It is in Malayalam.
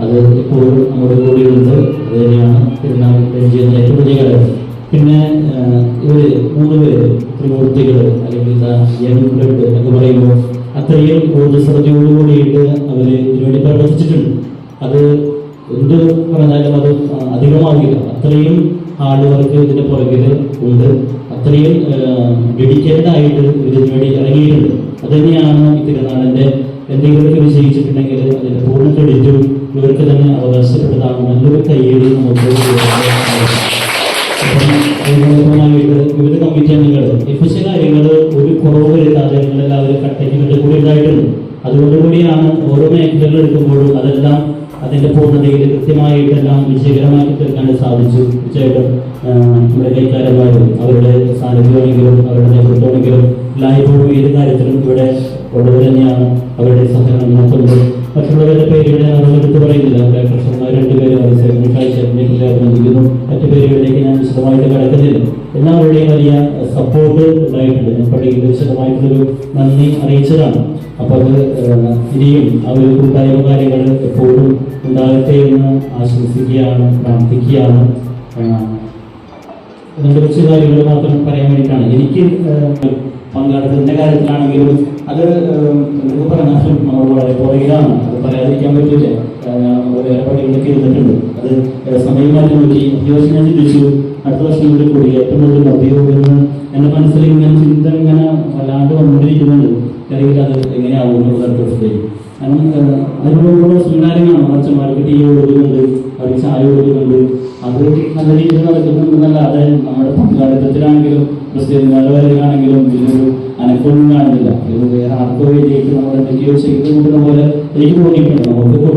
അത് എപ്പോഴും നമ്മുടെ കൂടെയുണ്ട്. അത് തന്നെയാണ് പെരുന്നാൾ ചെയ്യുന്ന ഏറ്റവും വലിയ കാര്യം. പിന്നെ ഇവര് 3 പേര് ത്രിമൂർത്തികൾ അല്ലെങ്കിൽ യങ് ബ്ലഡ് എന്നൊക്കെ പറയുമ്പോൾ അത്രയും ഊർജ്ജസ്വലതയോട് കൂടിയിട്ട് അവർ ഇതിനുവേണ്ടി പ്രവർത്തിച്ചിട്ടുണ്ട്. അത് എന്ത് പറഞ്ഞാലും അത് അധികമാകില്ല. അത്രയും ഹാർഡ് വർക്ക് ഇതിന്റെ പുറകിൽ ഉണ്ട്. അത്രയും ഡെഡിക്കേറ്റഡ് ആയിട്ട് ഇതിനു വേണ്ടി ഇറങ്ങിയിട്ടുണ്ട്. അത് തന്നെയാണ് ഈ തിരുനാളിന്റെ എന്തെങ്കിലുമൊക്കെ വിജയിച്ചിട്ടുണ്ടെങ്കിൽ അതിന്റെ പൂർണ്ണ ക്രെഡിറ്റും ഇവർക്ക് തന്നെ അവകാശപ്പെട്ടതാണ്. നല്ലൊരു കയ്യേറി നമുക്ക് വിവിധ കമ്മിറ്റി അംഗങ്ങൾ എഫിഷ്യൻ കാര്യങ്ങൾ ഒരു കുറവ് വരുത്താതെ നിങ്ങളെല്ലാവരും കട്ടയ്ക്ക് കൂടി ഉണ്ടായിട്ടുണ്ട്. അതുകൊണ്ടുകൂടിയാണ് ഓരോ മേഖലകൾ എടുക്കുമ്പോഴും അതെല്ലാം അതിന്റെ പൂർണ്ണതയിൽ കൃത്യമായിട്ടെല്ലാം വിജയകരമാക്കി തീർക്കാൻ സാധിച്ചു. തീർച്ചയായിട്ടും നമ്മുടെ കൈക്കാരന്മാരും അവരുടെ സാന്നിധ്യമാണെങ്കിലും അവരുടെ നേതൃത്വമാണെങ്കിലും എല്ലായ്പ്പോഴും ഏത് കാര്യത്തിലും ഇവിടെ ഉള്ളത് തന്നെയാണ്. അവരുടെ സഹകരണം നോക്കുന്നത്. മറ്റുള്ളവരുടെ പേരുകളെ നമ്മൾ എടുത്തു പറയുന്നില്ല. അവരുടെ പ്രശ്നന്മാർ 2 പേരും അഭിനന്ദിക്കുന്നു. മറ്റു പേരുകളിലേക്ക് ഞാൻ വിശദമായിട്ട് കിടക്കുന്നില്ല. എല്ലാവരുടെയും വലിയ സപ്പോർട്ട് ഉണ്ടായിട്ടുണ്ട്. ഞാൻ പള്ളിയിൽ വിശദമായിട്ടൊരു നന്ദി അറിയിച്ചതാണ്. അപ്പൊ അത് ഇനിയും ആ ഒരു കൂട്ടായ്മ കാര്യങ്ങൾ എപ്പോഴും ഉണ്ടാകട്ടെ എന്ന് ആശംസിക്കുകയാണ്, പ്രാർത്ഥിക്കുകയാണ്. അതിന്റെ കുറച്ച് കാര്യങ്ങൾ മാത്രം പറയാൻ വേണ്ടിയിട്ടാണ്. എനിക്ക് പങ്കാളിത്തത്തിന്റെ കാര്യത്തിലാണെങ്കിലും അത് എന്തൊക്കെ പറഞ്ഞാലും നമ്മൾ വളരെ പുറകിലാണ്. അത് പറയാതിരിക്കാൻ പറ്റില്ല. വേറെ പള്ളികളിലൊക്കെ ഇരുന്നിട്ടുണ്ട്. അത് സമയം മാറ്റി നോക്കി അത്യാവശ്യം ഞാൻ ചിന്തിച്ചു അടുത്ത വർഷങ്ങളിൽ കൂടി ഏറ്റവും കൂടുതൽ മദ്യമെന്ന് എന്റെ മനസ്സിൽ ഇങ്ങനെ ചിന്ത ഇങ്ങനെ വല്ലാണ്ട് വന്നുകൊണ്ടിരിക്കുന്നുണ്ട്. അല്ലെങ്കിൽ അത് എങ്ങനെയാവുന്നു അടുത്തടുത്തേക്ക്. കാരണം അതിനുള്ള സ്വീകാര്യമാണ്. അച്ഛന്മാർക്ക് ടീ കൊടുക്കുന്നുണ്ട്, അവർക്ക് ചായ കൊടുക്കുന്നുണ്ട്. അത് നല്ല രീതിയിൽ നടക്കുന്നുണ്ടെന്നല്ലാതെ നമ്മുടെ പങ്കാളിത്തത്തിലാണെങ്കിലും ക്രിസ്ത്യന്മാരുടെ വരയിലാണെങ്കിലും ഇതിനൊരു അനക്കൊന്നും കാണുന്നില്ല. ഇത് വേറെ ആർക്കോ വേണ്ടിയിട്ട് നമ്മൾ എന്തൊക്കെയോ ചെയ്തു കൂട്ടുന്ന പോലെ എനിക്ക് തോന്നിയിട്ടുണ്ട്. നമുക്ക്